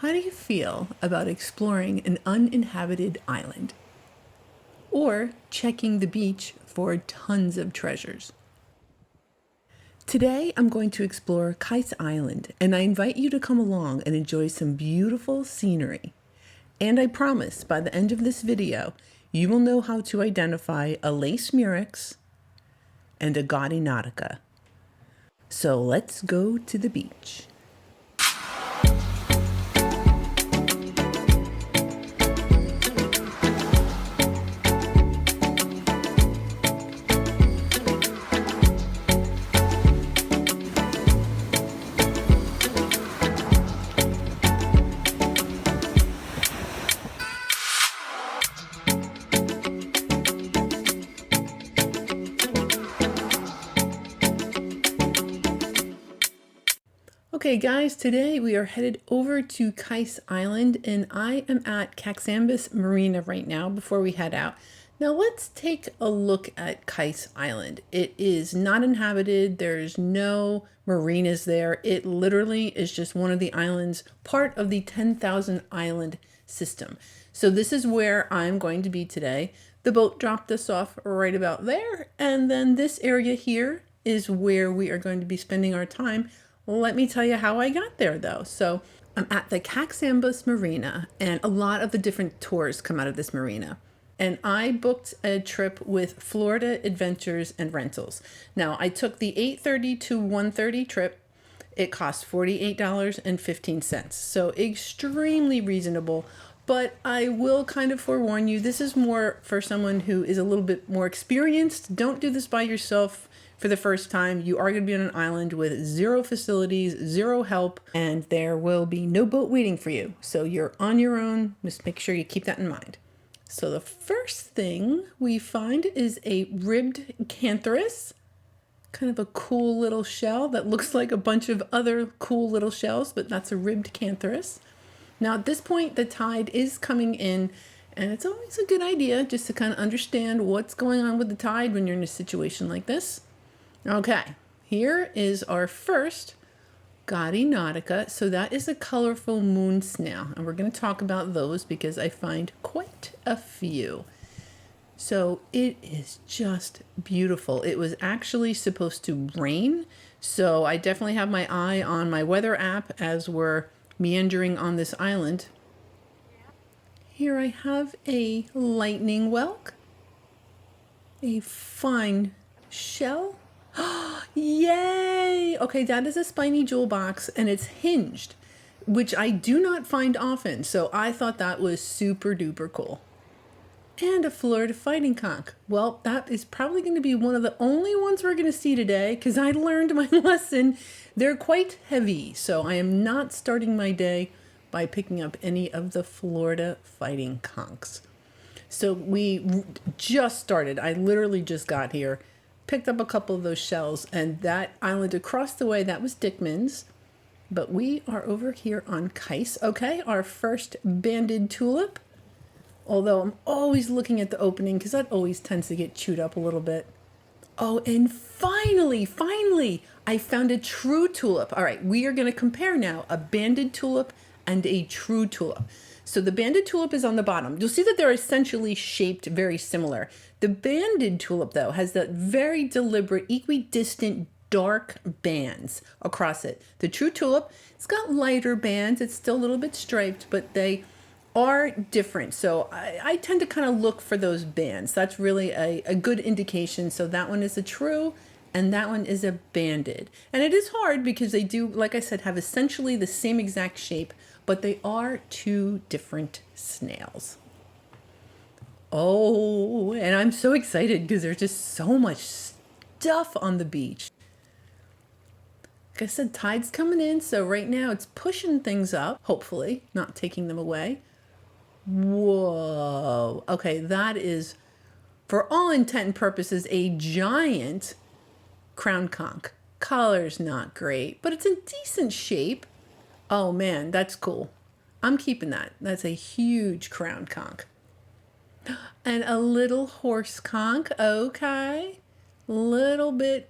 How do you feel about exploring an uninhabited island or checking the beach for tons of treasures? Today, I'm going to explore Kais Island, and I invite you to come along and enjoy some beautiful scenery. And I promise by the end of this video, you will know how to identify a lace murex and a gaudy nautica. So let's go to the beach. Okay guys, today we are headed over to Kais Island and I am at Kayak Marina right now before we head out. Now let's take a look at Kais Island. It is not inhabited, there's no marinas there. It literally is just one of the islands, part of the 10,000 island system. So this is where I'm going to be today. The boat dropped us off right about there, and then this area here is where we are going to be spending our time. Let me tell you how I got there though. So I'm at the Kayak Marina, and a lot of the different tours come out of this marina. And I booked a trip with Florida Adventures and Rentals. Now I took the 8:30 to 1:30 trip. It cost $48.15. So extremely reasonable. But I will kind of forewarn you, this is more for someone who is a little bit more experienced. Don't do this by yourself for the first time. You are going to be on an island with zero facilities, zero help, and there will be no boat waiting for you. So you're on your own. Just make sure you keep that in mind. So the first thing we find is a ribbed cantharus, kind of a cool little shell that looks like a bunch of other cool little shells, but that's a ribbed cantharus. Now at this point, the tide is coming in, and it's always a good idea just to kind of understand what's going on with the tide when you're in a situation like this. Okay, here is our first gaudy nautica. So that is a colorful moon snail, and we're going to talk about those because I find quite a few. So it is just beautiful. It was actually supposed to rain, so I definitely have my eye on my weather app as we're meandering on this island. Here I have a lightning whelk, a fine shell. Yay! Okay, that is a spiny jewel box and it's hinged, which I do not find often. So I thought that was super duper cool. And a Florida fighting conch. Well, that is probably going to be one of the only ones we're going to see today because I learned my lesson. They're quite heavy, so I am not starting my day by picking up any of the Florida fighting conchs. So we just started. I literally just got here, picked up a couple of those shells, and that island across the way, that was Dickman's. But we are over here on Kais. Okay, our first banded tulip. Although I'm always looking at the opening because that always tends to get chewed up a little bit. Oh, and finally, I found a true tulip. All right, we are going to compare now a banded tulip and a true tulip. So the banded tulip is on the bottom. You'll see that they're essentially shaped very similar. The banded tulip, though, has that very deliberate, equidistant, dark bands across it. The true tulip, it's got lighter bands. It's still a little bit striped, but they are different. So I tend to kind of look for those bands. That's really a good indication. So that one is a true and that one is a banded. And it is hard because they do, like I said, have essentially the same exact shape, but they are two different snails. Oh, and I'm so excited because there's just so much stuff on the beach. Like I said, tide's coming in, so right now it's pushing things up, hopefully, not taking them away. Whoa. Okay, that is, for all intent and purposes, a giant crown conch. Color's not great, but it's in decent shape. Oh man, that's cool. I'm keeping that. That's a huge crown conch. And a little horse conch. Okay. Little bit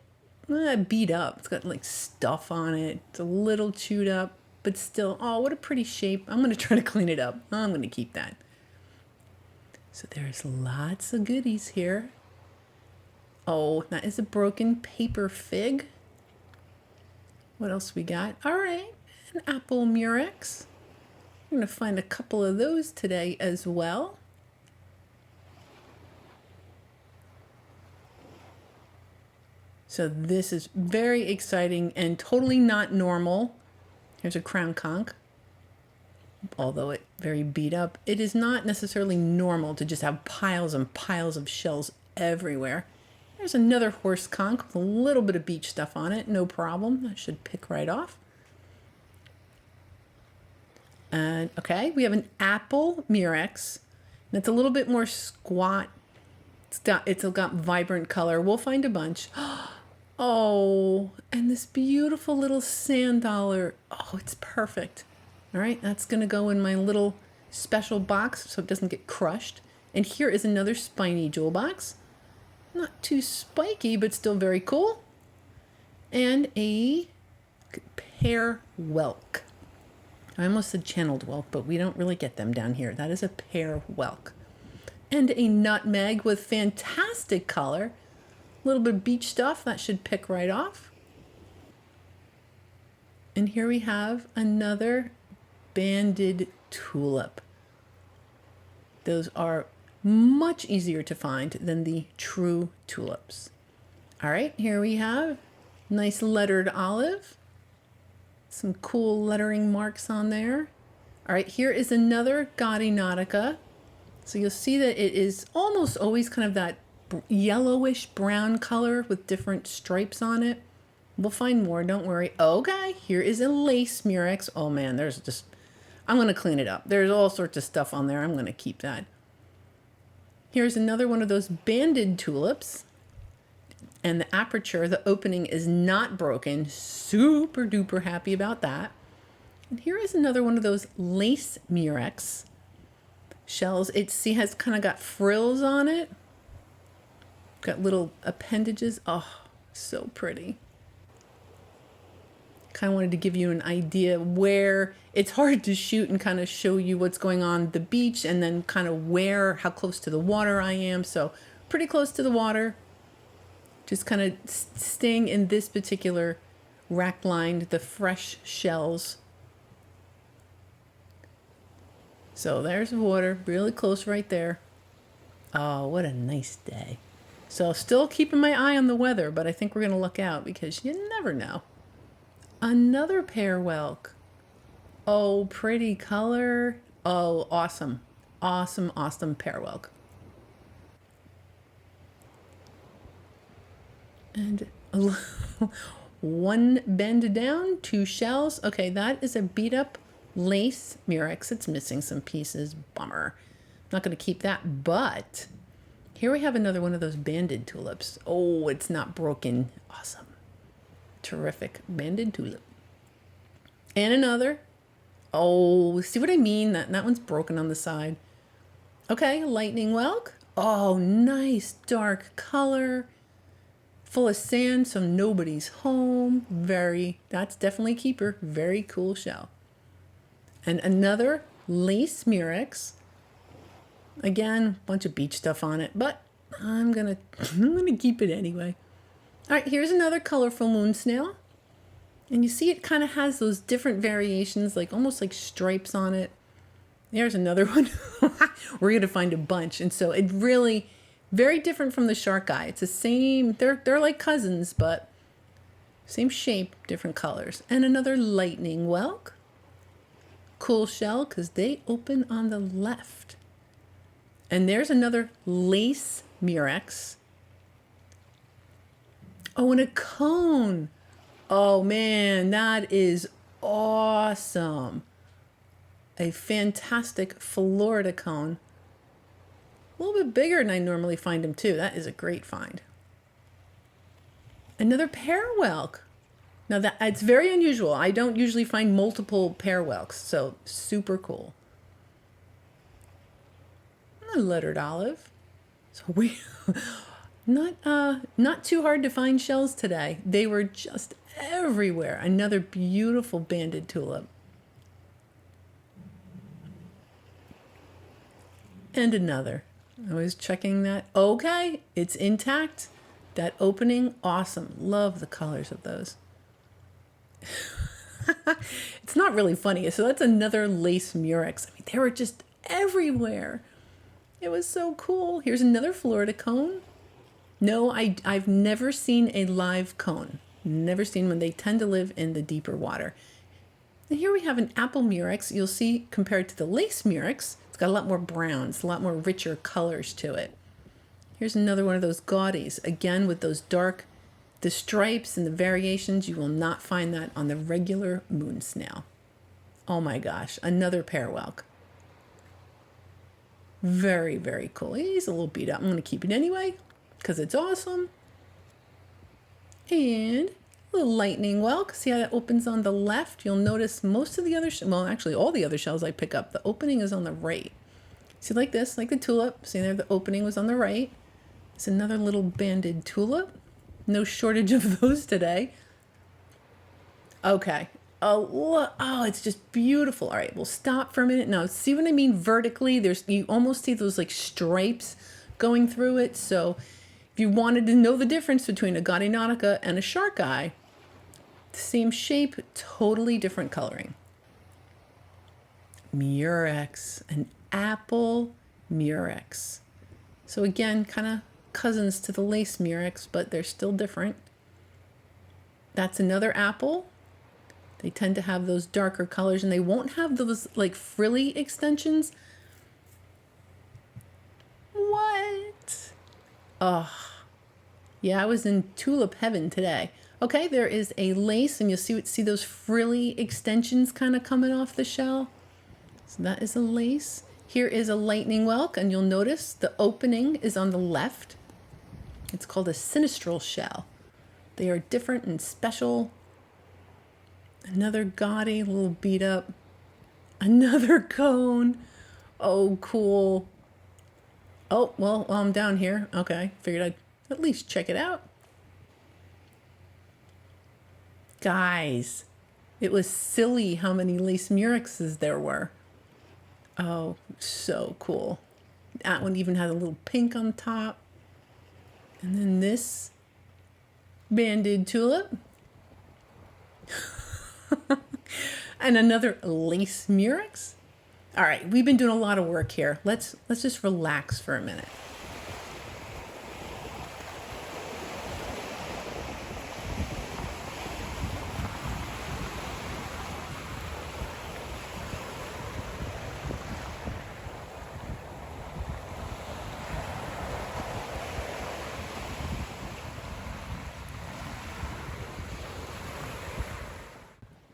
beat up. It's got like stuff on it. It's a little chewed up. but still, oh, what a pretty shape. I'm going to try to clean it up. I'm going to keep that. So there's lots of goodies here. Oh, that is a broken paper fig. What else we got? All right, an apple murex. I'm going to find a couple of those today as well. So this is very exciting and totally not normal. Here's a crown conch. Although it very beat up, it is not necessarily normal to just have piles and piles of shells everywhere. There's another horse conch with a little bit of beach stuff on it. No problem. That should pick right off. And okay, we have an apple murex. And it's a little bit more squat. It's got vibrant color. We'll find a bunch. Oh, and this beautiful little sand dollar. Oh, it's perfect. All right, that's going to go in my little special box so it doesn't get crushed. And here is another spiny jewel box. Not too spiky, but still very cool. And a pear whelk. I almost said channeled whelk, but we don't really get them down here. That is a pear whelk. And a nutmeg with fantastic color. A little bit of beach stuff. That should pick right off. And here we have another banded tulip. Those are much easier to find than the true tulips. All right, here we have nice lettered olive. Some cool lettering marks on there. All right, here is another Gaudy Nautica. So you'll see that it is almost always kind of that yellowish brown color with different stripes on it. We'll find more, don't worry. Okay, here is a lace murex. Oh man, I'm going to clean it up. There's all sorts of stuff on there. I'm going to keep that. Here's another one of those banded tulips. And the aperture, the opening is not broken. Super duper happy about that. And here is another one of those lace murex shells. It has kind of got frills on it. Got little appendages. Oh, so pretty. Kind of wanted to give you an idea where it's hard to shoot and kind of show you what's going on the beach and then kind of how close to the water I am. So pretty close to the water. Just kind of staying in this particular rack line, the fresh shells. So there's the water, really close right there. Oh, what a nice day. So still keeping my eye on the weather, but I think we're going to look out because you never know. Another pear whelk. Oh, pretty color. Oh, awesome. Awesome, awesome pear whelk. And one bend down, 2 shells. Okay, that is a beat up lace murex. It's missing some pieces. Bummer. Not going to keep that, but here we have another one of those banded tulips. Oh, it's not broken. Awesome. Terrific banded tulip. And another. Oh, see what I mean? That one's broken on the side. Okay, lightning whelk. Oh, nice dark color. Full of sand, so nobody's home. That's definitely a keeper. Very cool shell. And another lace murex. Again, bunch of beach stuff on it, but I'm gonna keep it anyway. All right, here's another colorful moon snail. And you see it kind of has those different variations, like almost like stripes on it. There's another one. We're gonna find a bunch. And so it really, very different from the shark eye. It's the same, they're like cousins, but same shape, different colors. And another lightning whelk. Cool shell because they open on the left. And there's another lace murex. Oh, and a cone. Oh man, that is awesome. A fantastic Florida cone. A little bit bigger than I normally find them too. That is a great find. Another pear whelk. Now it's very unusual. I don't usually find multiple pear whelks, so super cool. A lettered olive. So we not too hard to find shells today. They were just everywhere. Another beautiful banded tulip. And another. I was checking that. Okay, it's intact. That opening, awesome. Love the colors of those. It's not really funny. So that's another lace murex. I mean, they were just everywhere. It was so cool. Here's another Florida cone. No, I've never seen a live cone. Never seen one. They tend to live in the deeper water. And here we have an apple murex. You'll see compared to the lace murex, it's got a lot more browns, a lot more richer colors to it. Here's another one of those gaudies. Again, with those the stripes and the variations, you will not find that on the regular moon snail. Oh my gosh, another parewelk. Very, very cool. He's a little beat up. I'm going to keep it anyway because it's awesome. And a little lightning whelk. See how that opens on the left? You'll notice most of the other, well, actually all the other shells I pick up, the opening is on the right. See, like this, like the tulip. See there, the opening was on the right. It's another little banded tulip. No shortage of those today. Okay. Oh, it's just beautiful. All right, we'll stop for a minute. Now, see what I mean vertically? You almost see those like stripes going through it. So if you wanted to know the difference between a gaudy nautica and a shark eye, same shape, totally different coloring. Murex, an apple murex. So again, kind of cousins to the lace murex, but they're still different. That's another apple. They tend to have those darker colors and they won't have those like frilly extensions. What? Oh, yeah, I was in tulip heaven today. Okay, there is a lace and you'll see those frilly extensions kind of coming off the shell. So that is a lace. Here is a lightning whelk and you'll notice the opening is on the left. It's called a sinistral shell. They are different and special. Another gaudy, a little beat up. Another cone. Oh, cool. Oh, well, while I'm down here, okay, figured I'd at least check it out. Guys, it was silly how many lace murexes there were. Oh, so cool. That one even had a little pink on top. And then this banded tulip. And another lace murex. All right, we've been doing a lot of work here. Let's just relax for a minute.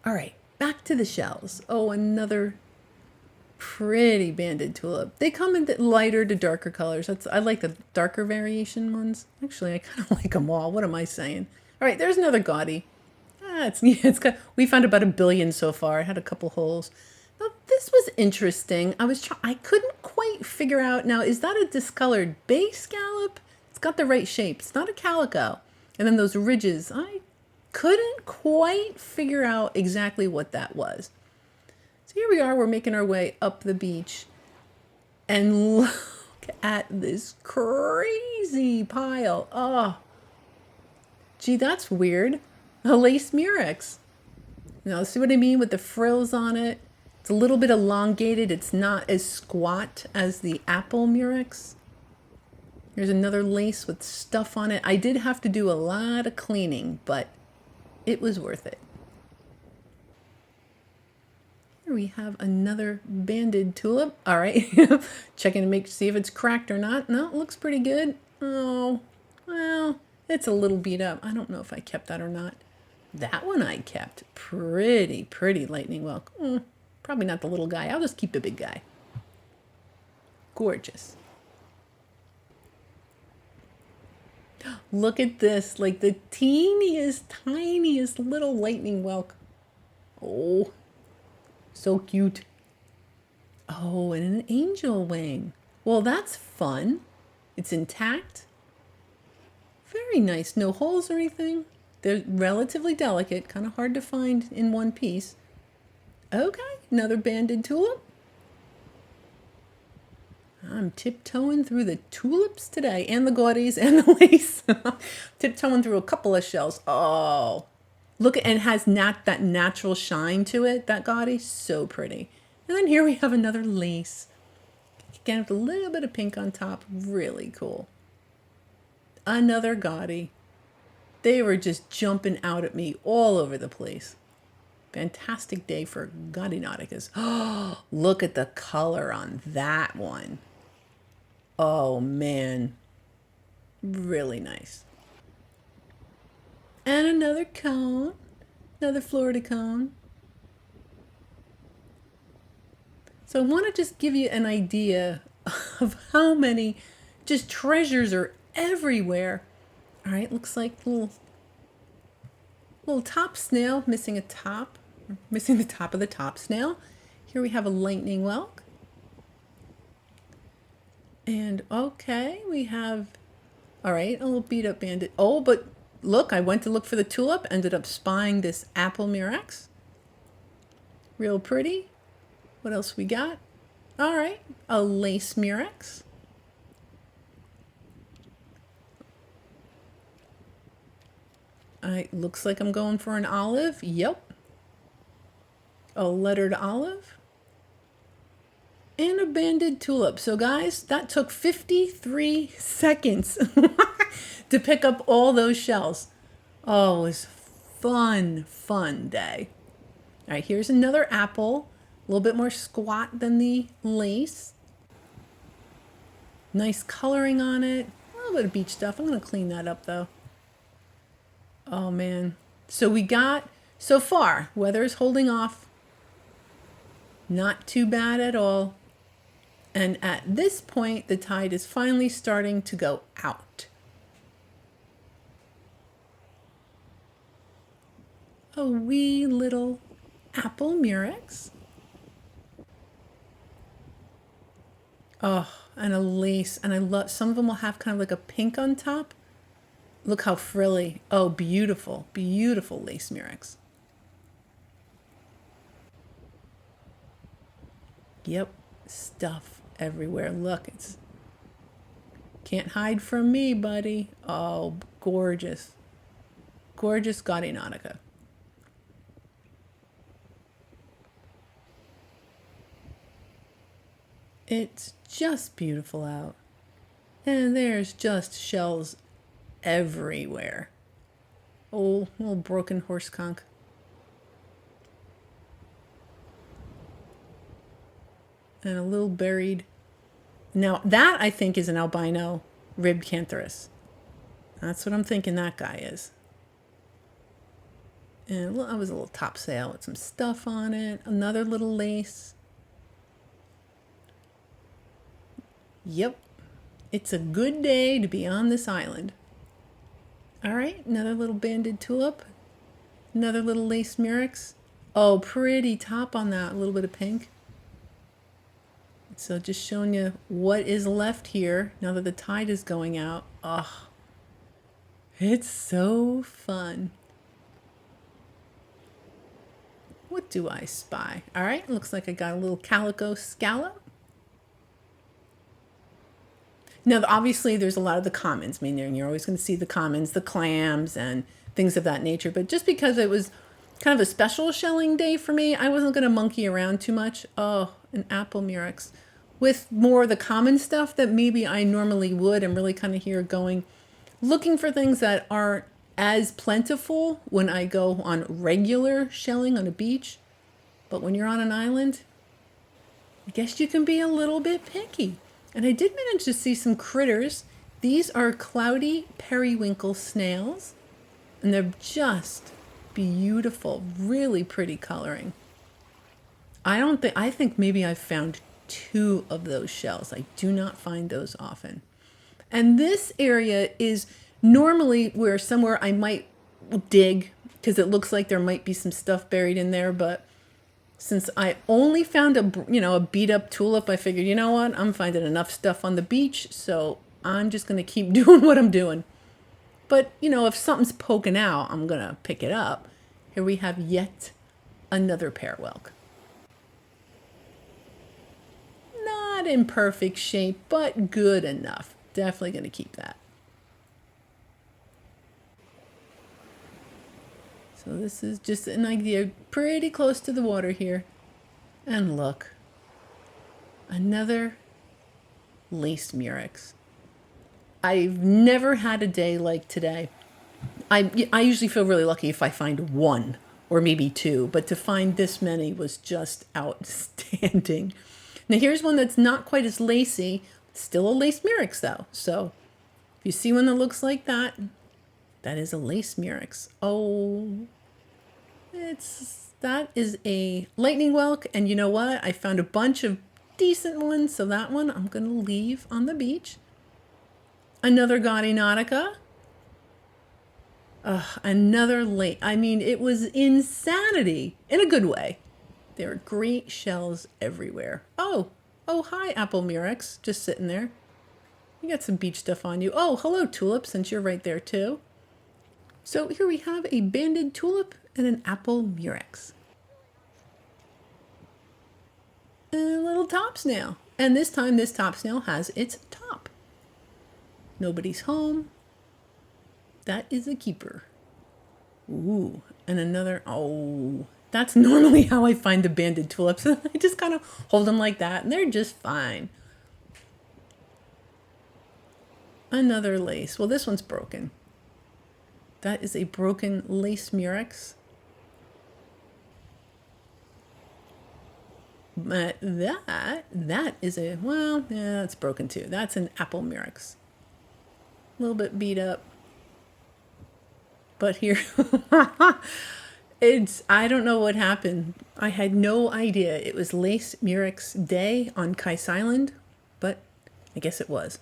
All right, back to the shells. Oh, another pretty banded tulip. They come in lighter to darker colors. I like the darker variation ones. Actually, I kind of like them all. What am I saying? All right, there's another gaudy. We found about 1 billion so far. It had a couple holes. Now, this was interesting. I couldn't quite figure out. Now, is that a discolored bay scallop? It's got the right shape. It's not a calico. And then those ridges, I couldn't quite figure out exactly what that was. So here we are, we're making our way up the beach and look at this crazy pile. Oh, gee, that's weird. A lace murex. Now, see what I mean with the frills on it? It's a little bit elongated. It's not as squat as the apple murex. Here's another lace with stuff on it. I did have to do a lot of cleaning, but it was worth it. Here we have another banded tulip. All right, checking to see if it's cracked or not. No, it looks pretty good. Oh, well, it's a little beat up. I don't know if I kept that or not. That one I kept. Pretty lightning whelk. Probably not the little guy. I'll just keep the big guy. Gorgeous. Look at this, like the tiniest little lightning whelk. Oh, so cute. Oh, and an angel wing. Well, that's fun. It's intact. Very nice. No holes or anything. They're relatively delicate, kind of hard to find in one piece. Okay, another banded tulip. I'm tiptoeing through the tulips today and the gaudies and the lace. Tiptoeing through a couple of shells. Oh, look, and it has that natural shine to it, that gaudy. So pretty. And then here we have another lace. Again, with a little bit of pink on top. Really cool. Another gaudy. They were just jumping out at me all over the place. Fantastic day for gaudy nauticas. Oh, look at the color on that one. Oh man, really nice. And another cone, another Florida cone. So I want to just give you an idea of how many just treasures are everywhere. All right, looks like little top snail missing a top, missing the top of the top snail. Here we have a lightning whelk. And okay, we have, all right, a little beat up bandit. Oh, but look, I went to look for the tulip, ended up spying this apple murex. Real pretty. What else we got? All right, a lace murex. Looks like I'm going for an olive. Yep. A lettered olive. And a banded tulip. So guys, that took 53 seconds to pick up all those shells. Oh, it was fun day. All right, here's another apple. A little bit more squat than the lace. Nice coloring on it. A little bit of beach stuff. I'm going to clean that up though. Oh man. So we got, so far, weather is holding off. Not too bad at all. And at this point, the tide is finally starting to go out. A wee little apple murex. Oh, and a lace. And I love, some of them will have kind of like a pink on top. Look how frilly. Oh, beautiful, beautiful lace murex. Yep, stuff everywhere. Look, it's can't hide from me, buddy. Oh, gorgeous. Gorgeous gaudy nautica. It's just beautiful out. And there's just shells everywhere. Oh, little broken horse conch. And a little buried. Now that I think is an albino ribbed cantharus. That's what I'm thinking that guy is. And that was a little topsail with some stuff on it. Another little lace. Yep, it's a good day to be on this island. All right, another little banded tulip. Another little lace murex. Oh, pretty top on that, a little bit of pink. So just showing you what is left here now that the tide is going out. Oh, it's so fun. What do I spy? All right, looks like I got a little calico scallop. Now, obviously, there's a lot of the commons. I mean, you're always going to see the commons, the clams, and things of that nature. But just because it was kind of a special shelling day for me, I wasn't going to monkey around too much. Oh, an apple murex with more of the common stuff that maybe I normally would. I'm really kind of here going, looking for things that aren't as plentiful when I go on regular shelling on a beach. But when you're on an island, I guess you can be a little bit picky. And I did manage to see some critters. These are cloudy periwinkle snails. And they're just beautiful, really pretty coloring. I think maybe I've found 2 of those shells. I do not find those often. And this area is normally where somewhere I might dig because it looks like there might be some stuff buried in there, but since I only found a beat up tulip, I figured, you know what, I'm finding enough stuff on the beach, so I'm just going to keep doing what I'm doing. But, if something's poking out, I'm going to pick it up. Here we have yet another pear whelk. Not Not in perfect shape, but good enough. Definitely going to keep that. So this is just an idea, pretty close to the water here. And look, another lace murex. I've never had a day like today. I usually feel really lucky if I find one or maybe two, but to find this many was just outstanding. Now here's one that's not quite as lacy, still a lace murex though. So if you see one that looks like that, that is a lace murex. Oh, that is a lightning whelk, and you know what? I found a bunch of decent ones, so that one I'm gonna leave on the beach. Another gaudy nautica. Another late. I mean, it was insanity in a good way. There are great shells everywhere. Oh, hi, apple murex, just sitting there. You got some beach stuff on you. Oh, hello, tulip, since you're right there too. So here we have a banded tulip and an apple murex. And a little top snail. And this time, this top snail has its top. Nobody's home. That is a keeper. Ooh, and another, oh, that's normally how I find the banded tulips. I just kind of hold them like that and they're just fine. Another lace. Well, this one's broken. That is a broken lace murex. But that is a, well, yeah, it's broken too. That's an apple murex. A little bit beat up. But here, I don't know what happened. I had no idea it was lace murex day on Kais Island, but I guess it was.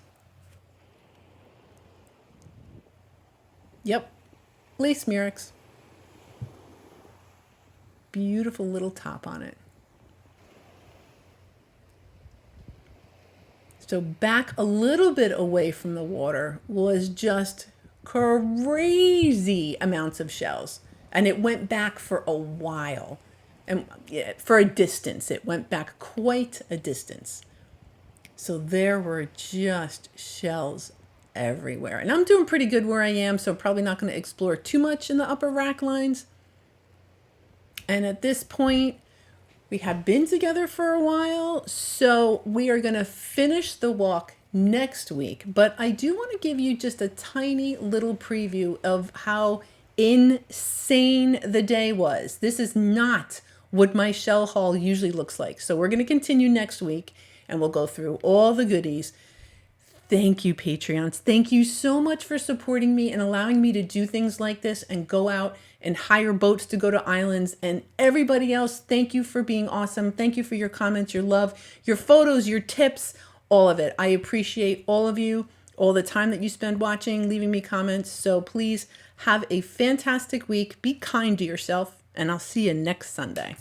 Yep, lace murex. Beautiful little top on it. So back a little bit away from the water was just crazy amounts of shells. And it went back for a while. And for a distance, it went back quite a distance. So there were just shells everywhere. And I'm doing pretty good where I am, so I'm probably not going to explore too much in the upper rack lines. And at this point, we have been together for a while, so we are going to finish the walk next week. But I do want to give you just a tiny little preview of how insane the day was. This is not what my shell haul usually looks like. So we're going to continue next week and we'll go through all the goodies. Thank you, Patreons. Thank you so much for supporting me and allowing me to do things like this and go out and hire boats to go to islands. And everybody else, thank you for being awesome. Thank you for your comments, your love, your photos, your tips, all of it. I appreciate all of you, all the time that you spend watching, leaving me comments. So please have a fantastic week. Be kind to yourself, and I'll see you next Sunday.